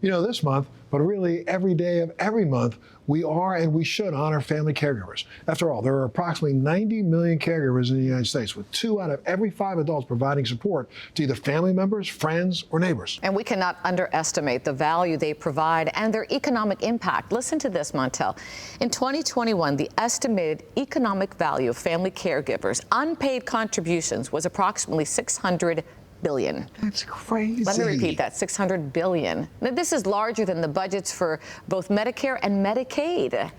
this month, but really every day of every month, we are and we should honor family caregivers. After all, there are approximately 90 million caregivers in the United States, with 2 out of every 5 adults providing support to either family members, friends, or neighbors. And we cannot underestimate the value they provide and their economic impact. Listen to this, Montel. In 2021, the estimated economic value of family caregivers' unpaid contributions was approximately $600 billion. That's crazy. Let me repeat that, $600 billion. Now, this is larger than the budgets for both Medicare and Medicaid. Now,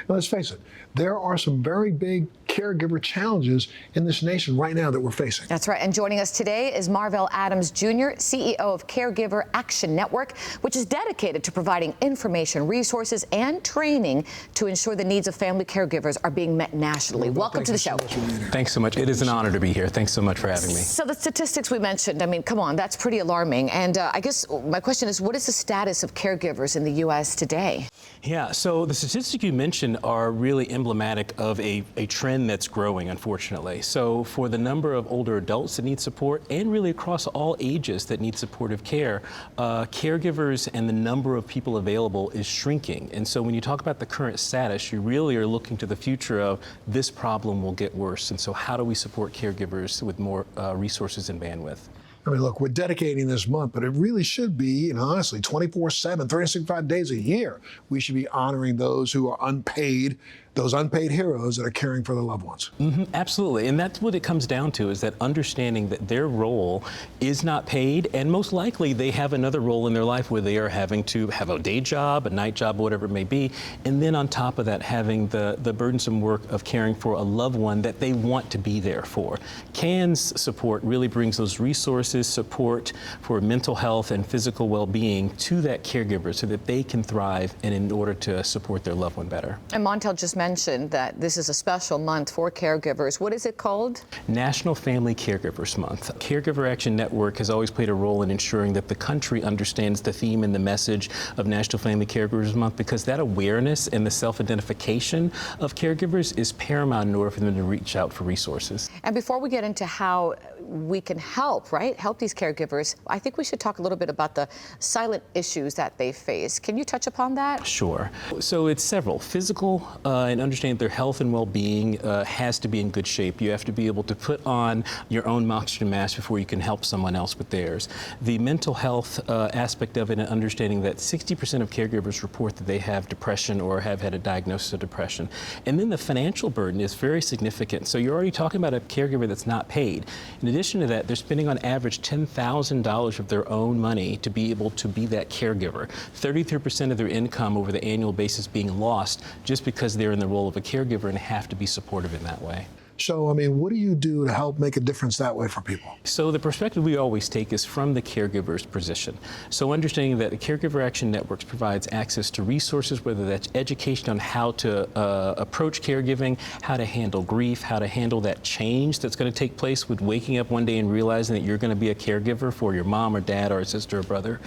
let's face it, there are some very big caregiver challenges in this nation right now that we're facing. That's right. And joining us today is Marvell Adams Jr., CEO of Caregiver Action Network, which is dedicated to providing information, resources, and training to ensure the needs of family caregivers are being met nationally. Welcome to the show. Thanks so much. It is an honor to be here. Thanks so much for having me. So the statistics we mentioned, I mean, come on, that's pretty alarming. And I guess my question is, what is the status of caregivers in the U.S. today? Yeah, so the statistics you mentioned are really emblematic of a trend that's growing, unfortunately. So for the number of older adults that need support, and really across all ages that need supportive care, caregivers and the number of people available is shrinking. And so when you talk about the current status, you really are looking to the future of this problem will get worse. And so how do we support caregivers with more resources and bandwidth? I mean, look, we're dedicating this month, but it really should be, honestly, 24/7, 365 days a year. We should be honoring those who are unpaid, those unpaid heroes that are caring for their loved ones. Absolutely, and that's what it comes down to, is that understanding that their role is not paid, and most likely they have another role in their life where they are having to have a day job, a night job, whatever it may be, and then on top of that having the burdensome work of caring for a loved one that they want to be there for. CAN's support really brings those resources, support for mental health and physical well-being to that caregiver so that they can thrive and in order to support their loved one better. And Montel just mentioned that this is a special month for caregivers. What is it called? National Family Caregivers Month. Caregiver Action Network has always played a role in ensuring that the country understands the theme and the message of National Family Caregivers Month, because that awareness and the self-identification of caregivers is paramount in order for them to reach out for resources. And before we get into how we can help, right, help these caregivers, I think we should talk a little bit about the silent issues that they face. Can you touch upon that? Sure. So it's several. Physical and understanding their health and well-being has to be in good shape. You have to be able to put on your own oxygen mask before you can help someone else with theirs. The mental health aspect of it, and understanding that 60% of caregivers report that they have depression or have had a diagnosis of depression. And then the financial burden is very significant. So you're already talking about a caregiver that's not paid. In addition to that, they're spending on average $10,000 of their own money to be able to be that caregiver. 33% of their income over the annual basis being lost just because they're in the role of a caregiver and have to be supportive in that way. So, I mean, what do you do to help make a difference that way for people? So the perspective we always take is from the caregiver's position. So understanding that the Caregiver Action Network provides access to resources, whether that's education on how to approach caregiving, how to handle grief, how to handle that change that's going to take place with waking up one day and realizing that you're going to be a caregiver for your mom or dad or a sister or brother.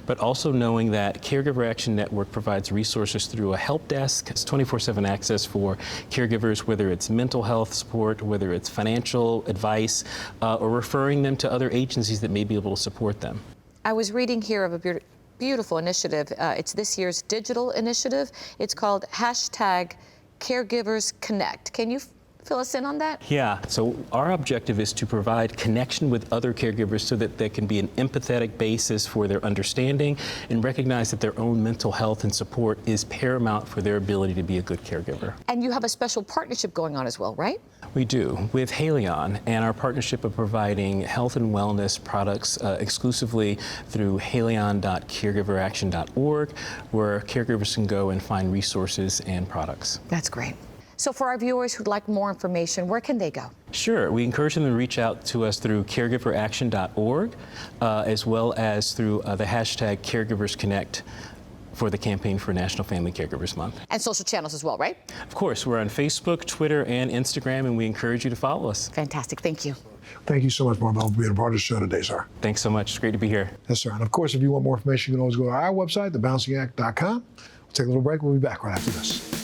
But also knowing that Caregiver Action Network provides resources through a help desk. It's 24/7 access for caregivers, whether it's mental health support, whether it's financial advice, or referring them to other agencies that may be able to support them. I was reading here of a beautiful initiative. It's this year's digital initiative. It's called #CaregiversConnect. Can you fill us in on that? Yeah, so our objective is to provide connection with other caregivers so that there can be an empathetic basis for their understanding and recognize that their own mental health and support is paramount for their ability to be a good caregiver. And you have a special partnership going on as well, right? We do, with Haleon, and our partnership of providing health and wellness products exclusively through haleon.caregiveraction.org, where caregivers can go and find resources and products. That's great. So for our viewers who'd like more information, where can they go? Sure. We encourage them to reach out to us through caregiveraction.org, as well as through the hashtag CaregiversConnect for the campaign for National Family Caregivers Month. And social channels as well, right? Of course. We're on Facebook, Twitter, and Instagram, and we encourage you to follow us. Fantastic. Thank you. Thank you so much, Montel, for being a part of the show today, sir. Thanks so much. It's great to be here. Yes, sir. And of course, if you want more information, you can always go to our website, thebalancingact.com. We'll take a little break. We'll be back right after this.